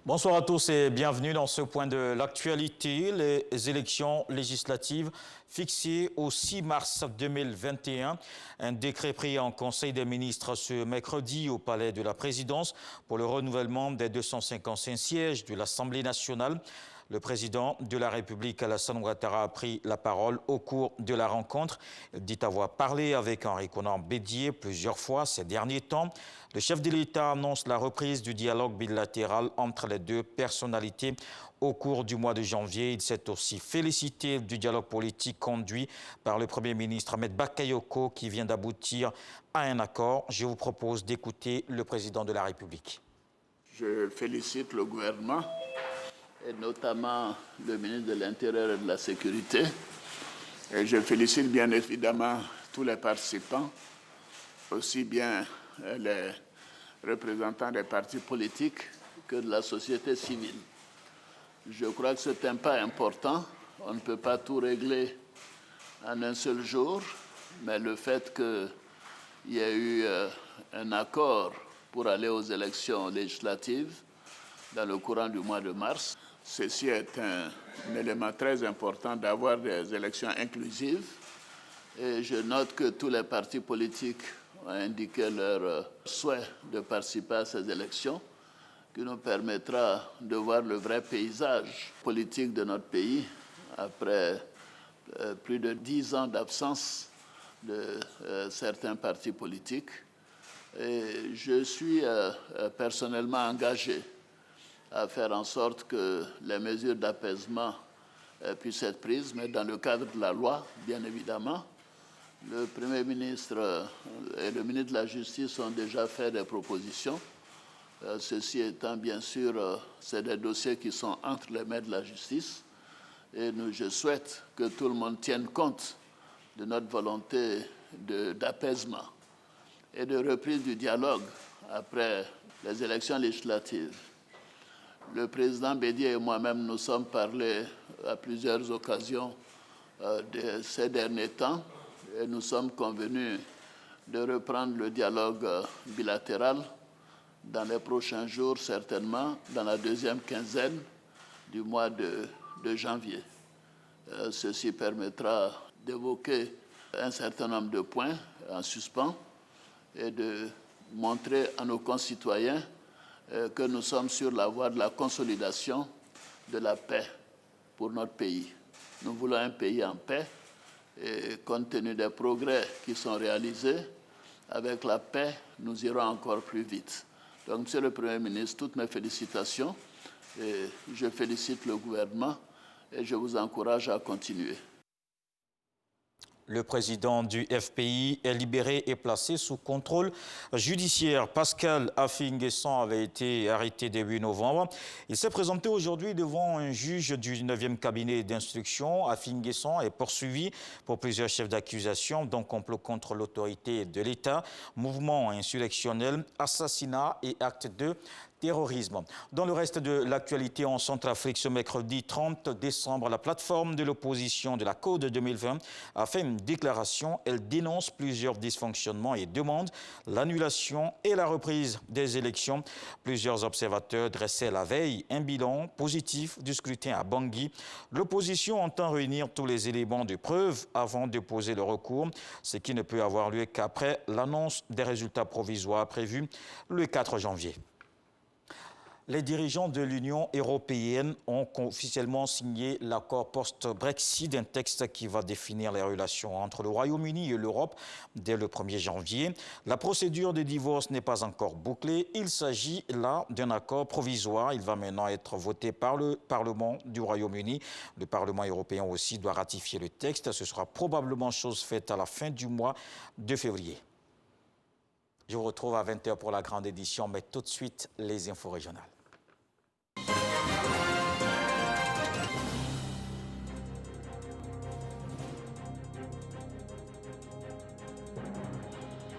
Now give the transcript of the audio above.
Bonsoir à tous et bienvenue dans ce point de l'actualité. Les élections législatives fixées au 6 mars 2021. Un décret pris en Conseil des ministres ce mercredi au Palais de la Présidence pour le renouvellement des 255 sièges de l'Assemblée nationale. Le président de la République, Alassane Ouattara, a pris la parole au cours de la rencontre. Il dit avoir parlé avec Henri Konan Bédié plusieurs fois ces derniers temps. Le chef de l'État annonce la reprise du dialogue bilatéral entre les deux personnalités au cours du mois de janvier. Il s'est aussi félicité du dialogue politique conduit par le Premier ministre Ahmed Bakayoko qui vient d'aboutir à un accord. Je vous propose d'écouter le président de la République. Je félicite le gouvernement et notamment le ministre de l'Intérieur et de la Sécurité. Et je félicite bien évidemment tous les participants, aussi bien les représentants des partis politiques que de la société civile. Je crois que c'est un pas important. On ne peut pas tout régler en un seul jour, mais le fait qu'il y ait eu un accord pour aller aux élections législatives dans le courant du mois de mars, ceci est un élément très important d'avoir des élections inclusives. Et je note que tous les partis politiques ont indiqué leur souhait de participer à ces élections, qui nous permettra de voir le vrai paysage politique de notre pays après plus de 10 ans d'absence de certains partis politiques. Et je suis personnellement engagé à faire en sorte que les mesures d'apaisement puissent être prises, mais dans le cadre de la loi, bien évidemment. Le Premier ministre et le ministre de la Justice ont déjà fait des propositions. Ceci étant, bien sûr, c'est des dossiers qui sont entre les mains de la justice. Et je souhaite que tout le monde tienne compte de notre volonté d'apaisement et de reprise du dialogue après les élections législatives. Le président Bédié et moi-même nous sommes parlé à plusieurs occasions de ces derniers temps et nous sommes convenus de reprendre le dialogue bilatéral dans les prochains jours, certainement, dans la deuxième quinzaine du mois de janvier. Ceci permettra d'évoquer un certain nombre de points en suspens et de montrer à nos concitoyens que nous sommes sur la voie de la consolidation de la paix pour notre pays. Nous voulons un pays en paix et compte tenu des progrès qui sont réalisés, avec la paix, nous irons encore plus vite. Donc, Monsieur le Premier ministre, toutes mes félicitations et je félicite le gouvernement et je vous encourage à continuer. Le président du FPI est libéré et placé sous contrôle judiciaire. Pascal Affi-N'Guessan avait été arrêté début novembre. Il s'est présenté aujourd'hui devant un juge du 9e cabinet d'instruction. Affi-N'Guessan est poursuivi pour plusieurs chefs d'accusation, dont complot contre l'autorité de l'État, mouvement insurrectionnel, assassinat et acte de terrorisme. Dans le reste de l'actualité en Centrafrique, ce mercredi 30 décembre, la plateforme de l'opposition de la CODE 2020 a fait une déclaration. Elle dénonce plusieurs dysfonctionnements et demande l'annulation et la reprise des élections. Plusieurs observateurs dressaient la veille un bilan positif du scrutin à Bangui. L'opposition entend réunir tous les éléments de preuve avant de poser le recours, ce qui ne peut avoir lieu qu'après l'annonce des résultats provisoires prévus le 4 janvier. Les dirigeants de l'Union européenne ont officiellement signé l'accord post-Brexit, un texte qui va définir les relations entre le Royaume-Uni et l'Europe dès le 1er janvier. La procédure de divorce n'est pas encore bouclée. Il s'agit là d'un accord provisoire. Il va maintenant être voté par le Parlement du Royaume-Uni. Le Parlement européen aussi doit ratifier le texte. Ce sera probablement chose faite à la fin du mois de février. Je vous retrouve à 20h pour la grande édition, mais tout de suite, les infos régionales.